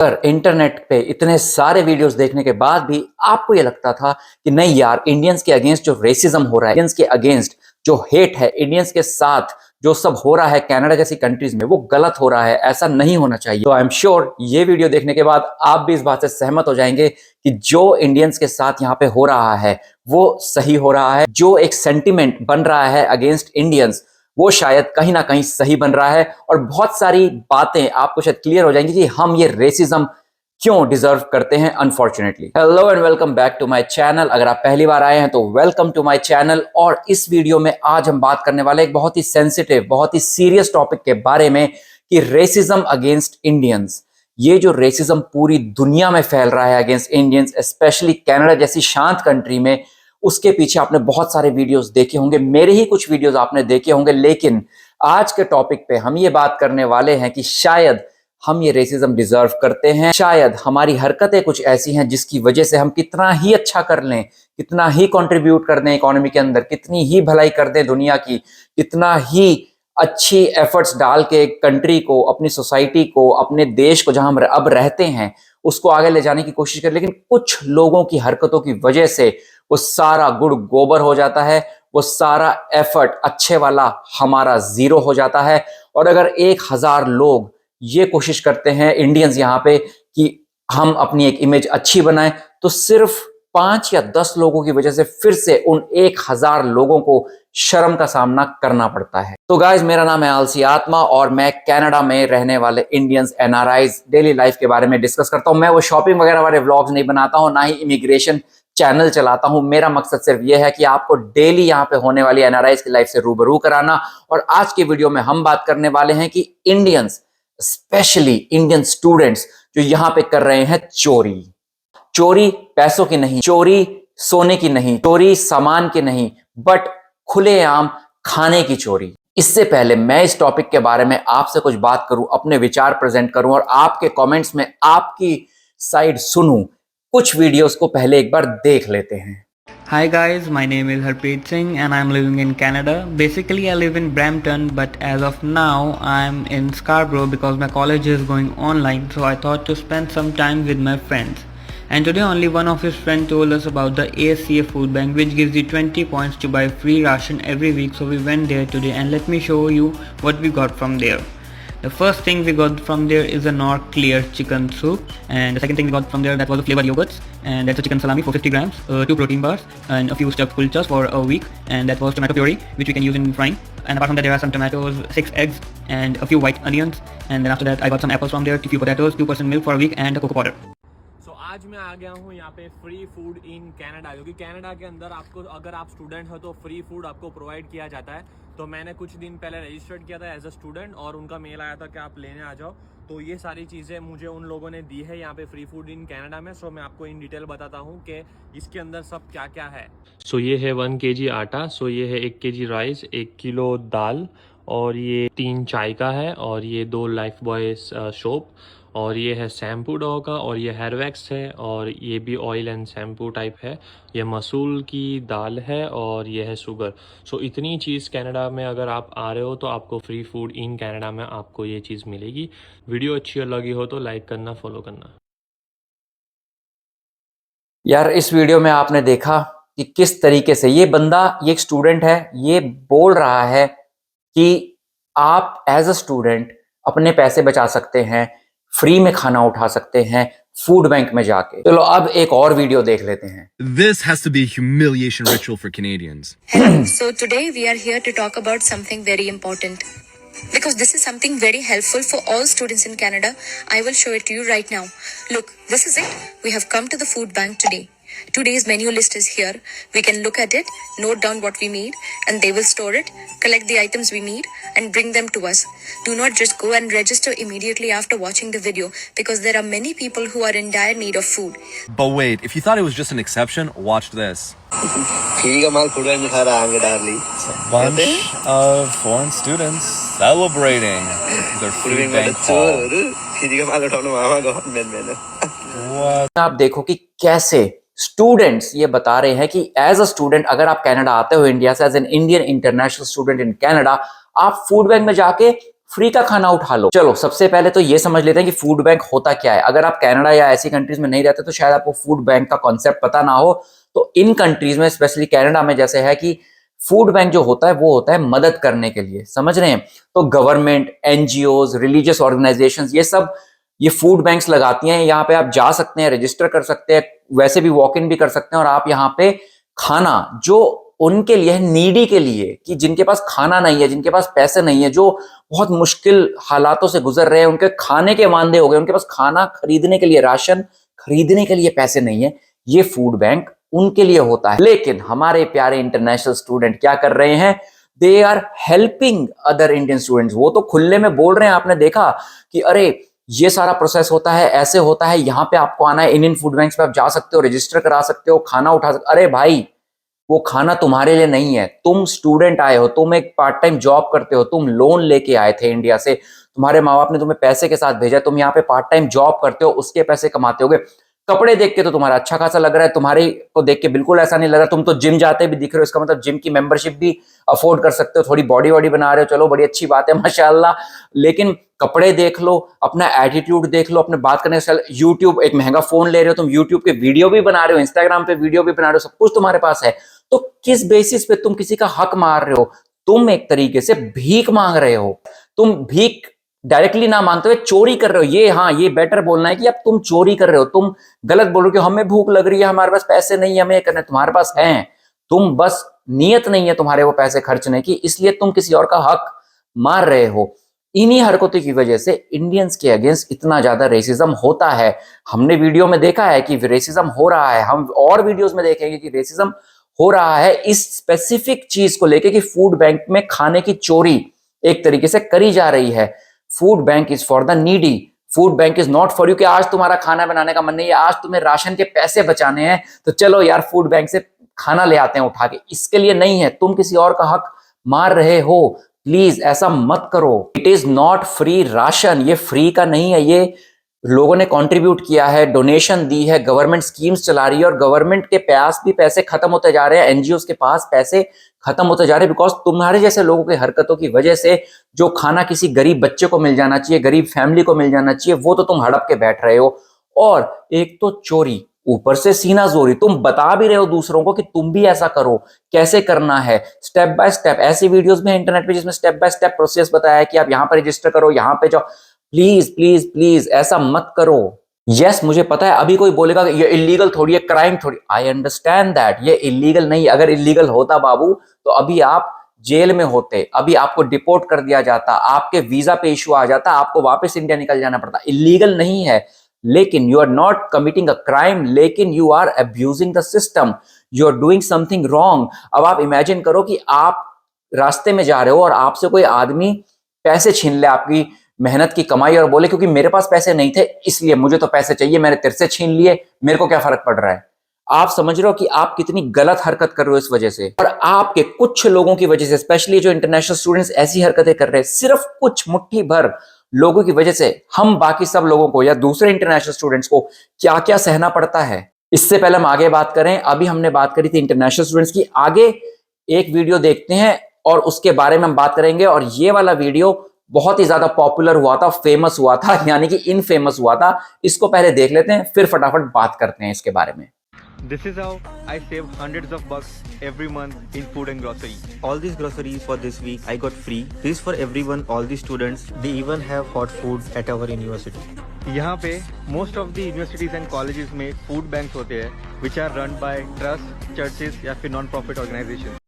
पर इंटरनेट पे इतने सारे वीडियोस देखने के बाद भी आपको ये लगता था कि नहीं यार, इंडियंस के अगेंस्ट जो रेसिज्म हो रहा है, इंडियंस के अगेंस्ट जो हेट है, इंडियंस के साथ जो सब हो रहा है कनाडा जैसी कंट्रीज में, वो गलत हो रहा है, ऐसा नहीं होना चाहिए। तो आई एम श्योर ये वीडियो देखने के बाद आप भी इस बात से सहमत हो जाएंगे कि जो इंडियंस के साथ यहाँ पे हो रहा है वो सही हो रहा है। जो एक सेंटिमेंट बन रहा है अगेंस्ट इंडियंस, वो शायद कहीं ना कहीं सही बन रहा है। और बहुत सारी बातें आपको शायद क्लियर हो जाएंगी कि हम ये रेसिज्म क्यों डिजर्व करते हैं unfortunately. Hello and welcome back to my channel. अगर आप पहली बार आए हैं तो वेलकम टू माय चैनल। और इस वीडियो में आज हम बात करने वाले एक बहुत ही सेंसिटिव, बहुत ही सीरियस टॉपिक के बारे में कि रेसिज्म अगेंस्ट इंडियंस। ये जो रेसिज्म पूरी दुनिया में फैल रहा है अगेंस्ट इंडियंस, स्पेशली कनाडा जैसी शांत कंट्री में, उसके पीछे आपने बहुत सारे वीडियोस देखे होंगे, मेरे ही कुछ वीडियोस आपने देखे होंगे। लेकिन आज के टॉपिक पे हम ये बात करने वाले हैं कि शायद हम ये रेसिज्म डिजर्व करते हैं, शायद हमारी हरकतें कुछ ऐसी हैं जिसकी वजह से हम कितना ही अच्छा कर लें, कितना ही कंट्रीब्यूट कर दें इकोनॉमी के अंदर, कितनी ही भलाई कर दें दुनिया की, कितना ही अच्छी एफर्ट्स डाल के कंट्री को, अपनी सोसाइटी को, अपने देश को जहां हम अब रहते हैं उसको आगे ले जाने की कोशिश करें, लेकिन कुछ लोगों की हरकतों की वजह से वो सारा गुड़ गोबर हो जाता है, वो सारा एफर्ट अच्छे वाला हमारा जीरो हो जाता है। और अगर 1000 लोग ये कोशिश करते हैं इंडियंस यहाँ पे कि हम अपनी एक इमेज अच्छी बनाएं, तो सिर्फ 5 या 10 लोगों की वजह से फिर से उन 1000 लोगों को शर्म का सामना करना पड़ता है। तो गाइज, मेरा नाम है आलसी आत्मा और मैं कनाडा में रहने वाले इंडियंस एनआरआईज डेली लाइफ के बारे में डिस्कस करता हूं। मैं वो शॉपिंग वगैरह वाले व्लॉग्स नहीं बनाता हूं, ना ही इमिग्रेशन चैनल चलाता हूं। मेरा मकसद सिर्फ यह है कि आपको डेली यहाँ पे होने वाली एनआरआईज की लाइफ से रूबरू कराना। और आज के वीडियो में हम बात करने वाले हैं कि इंडियंस, स्पेशली इंडियन स्टूडेंट्स जो यहाँ पे कर रहे हैं चोरी। चोरी पैसों की नहीं, चोरी सोने की नहीं, चोरी सामान की नहीं, बट खुलेआम खाने की चोरी। इससे पहले मैं इस टॉपिक के बारे में आपसे कुछ बात करूं, अपने विचार प्रेजेंट करूं और आपके कमेंट्स में आपकी साइड सुनूं, कुछ वीडियोस को पहले एक बार देख लेते हैं। Hi guys, my name is Harpreet Singh and I'm living in Canada. Basically I live in Brampton, but as of now I'm in Scarborough because my college is going online, so I thought to spend some time with my friends. And today only one of his friends told us about the ASCA food bank, which gives you 20 points to buy free ration every week, so we went there today and let me show you what we got from there. The first thing we got from there is a Nor Clear chicken soup, and the second thing we got from there, that was the flavored yogurts, and that's a chicken salami for 50 grams, 2 protein bars, and a few stuffed kulchas for a week, and that was tomato puree which we can use in frying. And apart from that, there are some tomatoes, 6 eggs, and a few white onions. And then after that, I got some apples from there, 2 few potatoes, 2% milk for a week, and a cocoa powder. आज मैं आ गया हूँ यहाँ पे free food in Canada, क्योंकि Canada के अंदर आपको, अगर आप स्टूडेंट हो तो फ्री फूड आपको प्रोवाइड किया जाता है। तो मैंने कुछ दिन पहले रजिस्टर्ड किया था एज अ स्टूडेंट और उनका मेल आया था कि आप लेने आ जाओ। तो ये सारी चीज़ें मुझे उन लोगों ने दी है यहाँ पे फ्री फूड इन कनाडा में। सो मैं आपको इन डिटेल बताता हूँ कि इसके अंदर सब क्या क्या है। सो ये है 1 kg आटा, सो ये है 1 kg राइस, 1 किलो दाल, और ये 3 चाय का है, और ये 2 लाइफ बॉय सोप, और ये है शैम्पू डॉ का, और ये हेयर वैक्स है, और ये भी ऑयल एंड शैम्पू टाइप है। ये मसूल की दाल है, और ये है शुगर। सो इतनी चीज़ कनाडा में अगर आप आ रहे हो तो आपको फ्री फूड इन कनाडा में आपको ये चीज़ मिलेगी। वीडियो अच्छी लगी हो तो लाइक करना, फॉलो करना। यार, इस वीडियो में आपने देखा कि किस तरीके से ये बंदा, ये एक स्टूडेंट है, ये बोल रहा है कि आप एज अ स्टूडेंट अपने पैसे बचा सकते हैं, फ्री में खाना उठा सकते हैं फूड बैंक में जाके। चलो अब एक और वीडियो देख लेते हैं। This has to be a humiliation ritual for Canadians. Hello. So today we are here to talk about something very important. Because this is something very helpful for all students in Canada. I will show it to you right now. Look, this is it. We have come to the food bank today. Today's menu list is here. We can look at it, note down what we need, and they will store it, collect the items we need, and bring them to us. Do not just go and register immediately after watching the video, because there are many people who are in dire need of food. But wait, if you thought it was just an exception, watch this. Bunch of foreign students celebrating their food bank haul. What? आप देखो कि कैसे students ये बता रहे हैं कि as a student, अगर आप कनाडा आते हो इंडिया से, as an Indian international student in Canada, आप फूड बैंक में जाके फ्री का खाना उठा लो। चलो सबसे पहले तो ये समझ लेते हैं कि फूड बैंक होता क्या है। अगर आप कनाडा या ऐसी कंट्रीज में नहीं रहते तो शायद आपको फूड बैंक का कॉन्सेप्ट पता ना हो। तो इन कंट्रीज में स्पेशली कनाडा में जैसे है कि फूड बैंक जो होता है वो होता है मदद करने के लिए, समझ रहे हैं। तो गवर्नमेंट, एनजीओज, रिलीजियस ऑर्गेनाइजेशंस ये फूड बैंक्स लगाती हैं। यहाँ पे आप जा सकते हैं, रजिस्टर कर सकते हैं, वैसे भी वॉक इन भी कर सकते हैं और आप यहाँ पे खाना जो उनके लिए है, नीडी के लिए, कि जिनके पास खाना नहीं है, जिनके पास पैसे नहीं है, जो बहुत मुश्किल हालातों से गुजर रहे हैं, उनके खाने के वांदे हो गए, उनके पास खाना खरीदने के लिए, राशन खरीदने के लिए पैसे नहीं है, ये फूड बैंक उनके लिए होता है। लेकिन हमारे प्यारे इंटरनेशनल स्टूडेंट क्या कर रहे हैं? They are helping other Indian students. वो तो खुले में बोल रहे हैं, आपने देखा कि अरे ये सारा प्रोसेस होता है, ऐसे होता है, यहाँ पे आपको आना है, इंडियन फूड बैंक्स पे आप जा सकते हो, रजिस्टर करा सकते हो, खाना उठा सकते। अरे भाई, वो खाना तुम्हारे लिए नहीं है। तुम स्टूडेंट आए हो, तुम एक पार्ट टाइम जॉब करते हो, तुम लोन लेके आए थे इंडिया से, तुम्हारे माँ बाप ने तुम्हें पैसे के साथ भेजा, तुम यहाँ पे पार्ट टाइम जॉब करते हो, उसके पैसे कमाते होगे। कपड़े देख के तो तुम्हारा अच्छा खासा लग रहा है, तुम्हारे को देख के बिल्कुल ऐसा नहीं लग रहा। तुम तो जिम जाते भी दिख रहे हो, इसका मतलब जिम की मेंबरशिप भी अफोर्ड कर सकते हो, थोड़ी बॉडी वॉडी बना रहे हो, चलो बड़ी अच्छी बात है, माशाल्लाह। लेकिन कपड़े देख लो, अपना एटीट्यूड देख लो, अपने बात करने का, यूट्यूब, एक महंगा फोन ले रहे हो, तुम यूट्यूब के वीडियो भी बना रहे हो, इंस्टाग्राम पे वीडियो भी बना रहे हो, सब कुछ तुम्हारे पास है। तो किस बेसिस पे तुम किसी का हक मार रहे हो? तुम एक तरीके से भीख मांग रहे हो। तुम भीख डायरेक्टली ना मांगते हुए चोरी कर रहे हो। ये, हाँ, ये बेटर बोलना है कि अब तुम चोरी कर रहे हो। तुम गलत बोल रहे हो कि हमें भूख लग रही है, हमारे पास पैसे नहीं है, हमें ये करना है। तुम्हारे पास है, तुम बस नियत नहीं है तुम्हारे वो पैसे खर्चने की, इसलिए तुम किसी और का हक मार रहे हो। इन्हीं हरकतों की वजह से इंडियंस के अगेंस्ट इतना ज्यादा रेसिज्म होता है। हमने वीडियो में देखा है कि रेसिज्म हो रहा है, हम और वीडियोस में देखेंगे कि रेसिज्म हो रहा है इस स्पेसिफिक चीज को लेके कि फूड बैंक में खाने की चोरी एक तरीके से करी जा रही है। Food bank is for the needy, food bank is not for you कि आज तुम्हारा खाना बनाने का मन नहीं है, आज तुम्हें राशन के पैसे बचाने हैं, तो चलो यार फूड बैंक से खाना ले आते हैं उठा के। इसके लिए नहीं है, तुम किसी और का हक मार रहे हो। प्लीज ऐसा मत करो। It is not free ration, ये फ्री का नहीं है, ये लोगों ने कंट्रीब्यूट किया है, डोनेशन दी है, गवर्नमेंट स्कीम्स चला रही है और गवर्नमेंट के पास भी पैसे खत्म होते जा रहे हैं, एनजीओस के पास पैसे खत्म होते जा रहे हैं, बिकॉज तुम्हारे जैसे लोगों की हरकतों की वजह से जो खाना किसी गरीब बच्चे को मिल जाना चाहिए, गरीब फैमिली को मिल जाना चाहिए, वो तो तुम हड़प के बैठ रहे हो। और एक तो चोरी, ऊपर से सीना जोरी। तुम बता भी रहे हो दूसरों को कि तुम भी ऐसा करो, कैसे करना है, स्टेप बाय स्टेप। ऐसी वीडियोस में इंटरनेट पे जिसमें स्टेप बाय स्टेप प्रोसेस बताया है कि आप यहाँ पर रजिस्टर करो, यहाँ पे जाओ। प्लीज प्लीज प्लीज ऐसा मत करो। यस, मुझे पता है अभी कोई बोलेगा ये इलीगल थोड़ी है, क्राइम थोड़ी। आई अंडरस्टैंड दैट, ये इलीगल नहीं। अगर इलीगल होता बाबू तो अभी आप जेल में होते, अभी आपको डिपोर्ट कर दिया जाता, आपके वीजा पे इशू आ जाता, आपको वापस इंडिया निकल जाना पड़ता। इलीगल नहीं है, लेकिन you are not committing a crime, लेकिन you are abusing the system, you are doing something wrong. अब आप इमेजिन करो कि आप रास्ते में जा रहे हो और आपसे कोई आदमी पैसे छीन ले, आपकी मेहनत की कमाई, और बोले क्योंकि मेरे पास पैसे नहीं थे इसलिए मुझे तो पैसे चाहिए, मैंने तेरे से छीन लिए, मेरे को क्या फर्क पड़ रहा है। आप समझ रहे हो कि आप कितनी गलत हरकत कर रहे हो इस वजह से। और आपके कुछ लोगों की वजह से, स्पेशली जो इंटरनेशनल स्टूडेंट्स ऐसी हरकतें कर रहे हैं, सिर्फ कुछ मुट्ठी भर लोगों की वजह से हम बाकी सब लोगों को या दूसरे इंटरनेशनल स्टूडेंट्स को क्या क्या सहना पड़ता है। इससे पहले हम आगे बात करें, अभी हमने बात करी थी इंटरनेशनल स्टूडेंट्स की, आगे एक वीडियो देखते हैं और उसके बारे में हम बात करेंगे। और ये वाला वीडियो बहुत ही ज्यादा पॉपुलर हुआ था, फेमस हुआ था, यानी कि इनफेमस हुआ था। इसको पहले देख लेते हैं, फिर फटाफट बात करते हैं इसके बारे में। This is how I save hundreds of bucks every month in food and grocery. All these groceries for this week I got free. This is for everyone, all the students. They even have hot food at our university. यहाँ पे most of the universities and colleges में food banks होते हैं, which are run by trusts, churches या फिर non-profit organizations.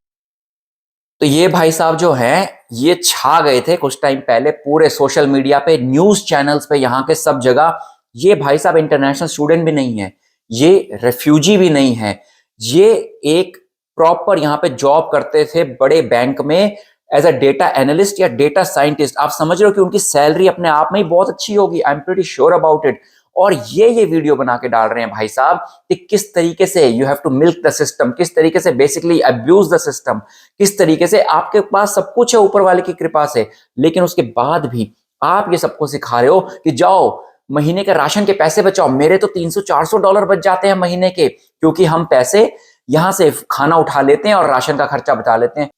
तो ये भाई साहब जो हैं, ये छा गए थे कुछ टाइम पहले पूरे सोशल मीडिया पे, न्यूज चैनल्स पे, यहाँ के सब जगह। ये भाई साहब इंटरनेशनल स्टूडेंट भी नहीं है, ये रेफ्यूजी भी नहीं है, ये एक प्रॉपर यहाँ पे जॉब करते थे बड़े बैंक में एज अ डेटा एनालिस्ट या डेटा साइंटिस्ट। आप समझ रहे हो कि उनकी सैलरी अपने आप में ही बहुत अच्छी होगी, I am pretty sure about it. और ये वीडियो बना के डाल रहे हैं भाई साहब कि किस तरीके से you have to milk the system, किस तरीके से बेसिकली अब्यूज द सिस्टम, किस तरीके से आपके पास सब कुछ है ऊपर वाले की कृपा से, लेकिन उसके बाद भी आप ये सबको सिखा रहे हो कि जाओ महीने के राशन के पैसे बचाओ। मेरे तो $300-400 बच जाते हैं महीने के, क्योंकि हम पैसे यहां से खाना उठा लेते हैं और राशन का खर्चा बचा लेते हैं।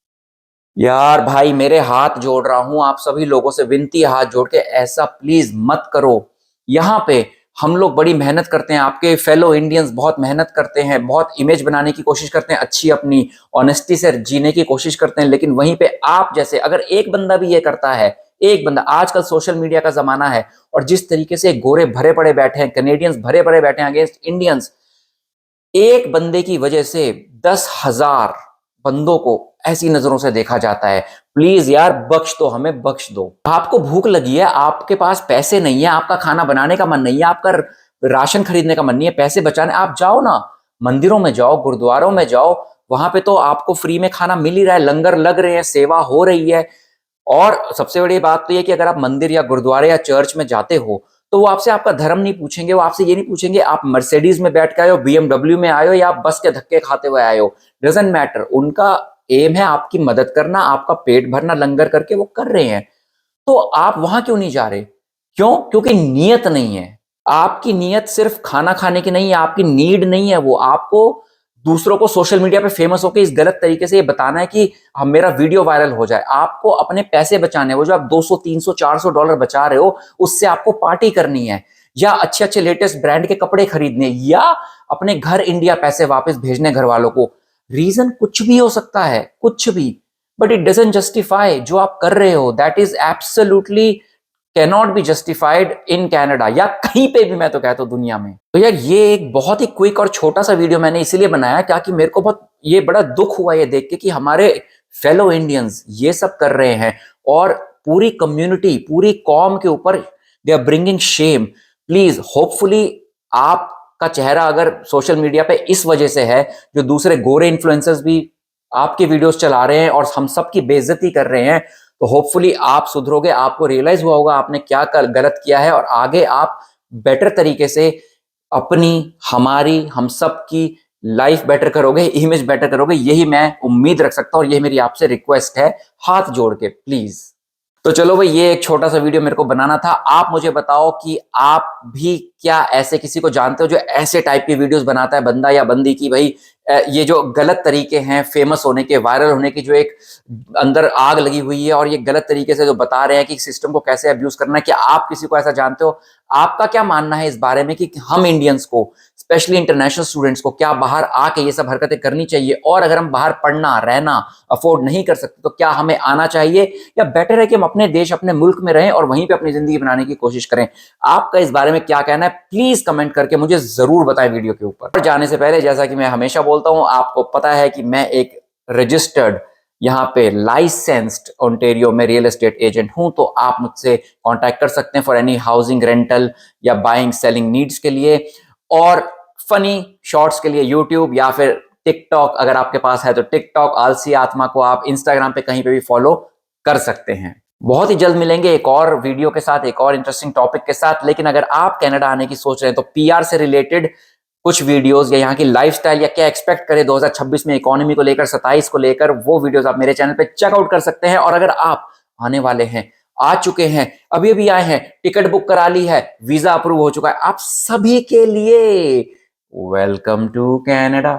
यार भाई मेरे हाथ जोड़ रहा हूं, आप सभी लोगों से विनती है हाथ जोड़ के, ऐसा प्लीज मत करो। यहाँ पे हम लोग बड़ी मेहनत करते हैं, आपके फेलो इंडियंस बहुत मेहनत करते हैं, बहुत इमेज बनाने की कोशिश करते हैं, अच्छी अपनी ऑनेस्टी से जीने की कोशिश करते हैं, लेकिन वहीं पे आप जैसे अगर एक बंदा भी ये करता है, एक बंदा, आजकल सोशल मीडिया का जमाना है और जिस तरीके से गोरे भरे पड़े बैठे हैं, कैनेडियंस भरे पड़े बैठे हैं अगेंस्ट इंडियंस, एक बंदे की वजह से 10,000 बंदों को ऐसी नजरों से देखा जाता है। प्लीज यार बख्श दो, हमें बख्श दो। आपको भूख लगी है, आपके पास पैसे नहीं है, आपका खाना बनाने का मन नहीं है, आपका राशन खरीदने का मन नहीं है, पैसे बचाने, आप जाओ ना, मंदिरों में जाओ, गुरुद्वारों में जाओ, वहां पे तो आपको फ्री में खाना मिल ही रहा है, लंगर लग रहे हैं, सेवा हो रही है। और सबसे बड़ी बात तो ये कि अगर आप मंदिर या गुरुद्वारे या चर्च में जाते हो तो वो आपसे आपका धर्म नहीं पूछेंगे, वो आपसे ये नहीं पूछेंगे आप मर्सिडीज में बैठ के आए हो, बीएमडब्ल्यू में आए हो या आप बस के धक्के खाते हुए आए हो, डजंट मैटर। उनका एम है आपकी मदद करना, आपका पेट भरना, लंगर करके वो कर रहे हैं। तो आप वहां क्यों नहीं जा रहे? क्यों? क्योंकि नीयत नहीं है। आपकी नीयत सिर्फ खाना खाने की नहीं है, आपकी नीड नहीं है वो, आपको दूसरों को सोशल मीडिया पे फेमस होकर इस गलत तरीके से ये बताना है कि हम मेरा वीडियो वायरल हो जाए। आपको अपने पैसे बचाने हैं, वो जो आप 200 300 400 डॉलर बचा रहे हो उससे आपको पार्टी करनी है, या अच्छे अच्छे लेटेस्ट ब्रांड के कपड़े खरीदने, या अपने घर इंडिया पैसे वापस भेजने घर वालों को। रीजन कुछ भी हो सकता है, कुछ भी, बट इट डजंट जस्टिफाई जो आप कर रहे हो। That is absolutely cannot be justified in Canada या कहीं पे भी, मैं तो कहता हूं दुनिया में। तो यार ये एक बहुत ही क्विक और छोटा सा वीडियो मैंने इसीलिए बनाया क्योंकि मेरे को बहुत ये बड़ा दुख हुआ ये देख के कि हमारे फेलो इंडियंस ये सब कर रहे हैं और पूरी कम्युनिटी, पूरी कॉम के ऊपर they are bringing shame. Please hopefully आपका चेहरा अगर सोशल मीडिया पे इस वजह से है, जो दूसरे गोरे इन्फ्लुएंसर्स भी आपके वीडियोस चला रहे हैं और हम सब की बेइज्जती कर रहे हैं, तो होपफुली आप सुधरोगे, आपको रियलाइज हुआ होगा आपने क्या गलत किया है और आगे आप बेटर तरीके से अपनी, हमारी, हम सब की लाइफ बेटर करोगे, इमेज बेटर करोगे। यही मैं उम्मीद रख सकता हूं और यही मेरी आपसे रिक्वेस्ट है हाथ जोड़ के, प्लीज। तो चलो भाई, ये एक छोटा सा वीडियो मेरे को बनाना था। आप मुझे बताओ कि आप भी क्या ऐसे किसी को जानते हो जो ऐसे टाइप की वीडियोस बनाता है, बंदा या बंदी की, भाई ये जो गलत तरीके हैं फेमस होने के, वायरल होने की, जो एक अंदर आग लगी हुई है और ये गलत तरीके से जो बता रहे हैं कि सिस्टम को कैसे अब्यूज करना है, क्या आप किसी को ऐसा जानते हो? आपका क्या मानना है इस बारे में कि हम इंडियंस को, स्पेशली इंटरनेशनल स्टूडेंट्स को, क्या बाहर आके ये सब हरकतें करनी चाहिए? और अगर हम बाहर पढ़ना, रहना अफोर्ड नहीं कर सकते तो क्या हमें आना चाहिए, या बेटर है कि हम अपने देश, अपने मुल्क में रहें और वहीं पे अपनी जिंदगी बनाने की कोशिश करें? आपका इस बारे में क्या कहना है प्लीज कमेंट करके मुझे जरूर बताएं वीडियो के ऊपर। जाने से पहले, जैसा कि मैं हमेशा बोलता हूं, आपको पता है कि मैं एक रजिस्टर्ड, यहाँ पे लाइसेंस्ड ओंटारियो में रियल एस्टेट एजेंट हूं, तो आप मुझसे कांटेक्ट कर सकते हैं फॉर एनी हाउसिंग, रेंटल या बाइंग सेलिंग नीड्स के लिए, और फनी शॉर्ट्स के लिए यूट्यूब या फिर टिकटॉक अगर आपके पास है तो टिकटॉक, आलसी आत्मा को आप इंस्टाग्राम पे कहीं पे भी फॉलो कर सकते हैं। बहुत ही जल्द मिलेंगे एक और वीडियो के साथ, एक और इंटरेस्टिंग टॉपिक के साथ। लेकिन अगर आप कनाडा आने की सोच रहे हैं तो पीआर से रिलेटेड कुछ वीडियोस या यहाँ की लाइफस्टाइल या क्या एक्सपेक्ट करें 2026 में इकोनॉमी को लेकर, 27 को लेकर, वो वीडियोस आप मेरे चैनल पे चेकआउट कर सकते हैं। और अगर आप आने वाले हैं, आ चुके हैं, अभी अभी आए हैं, टिकट बुक करा ली है, वीजा अप्रूव हो चुका है, आप सभी के लिए वेलकम टू कनाडा।